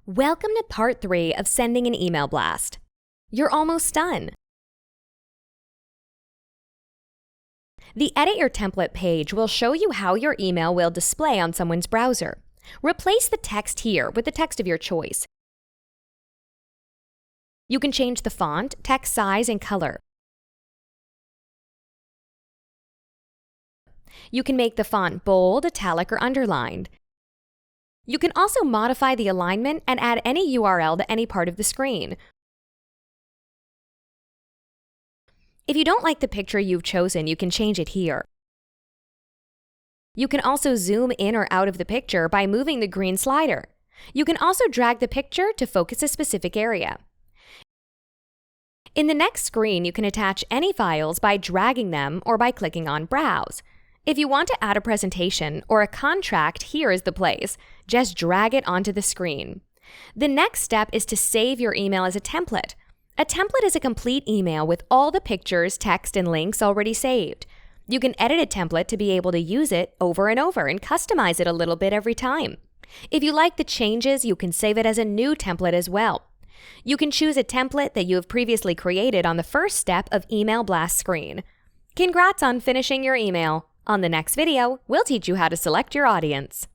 Welcome to part 3 of sending an email blast. You're almost done. The Edit Your Template page will show you how your email will display on someone's browser. Replace the text here with the text of your choice. You can change the font, text size, and color. You can make the font bold, italic, or underlined. You can also modify the alignment and add any URL to any part of the screen. If you don't like the picture you've chosen, you can change it here. You can also zoom in or out of the picture by moving the green slider. You can also drag the picture to focus a specific area. In the next screen, you can attach any files by dragging them or by clicking on Browse. If you want to add a presentation or a contract, here is the place. Just drag it onto the screen. The next step is to save your email as a template. A template is a complete email with all the pictures, text, and links already saved. You can edit a template to be able to use it over and over and customize it a little bit every time. If you like the changes, you can save it as a new template as well. You can choose a template that you have previously created on the first step of Email Blast screen. Congrats on finishing your email! On the next video, we'll teach you how to select your audience.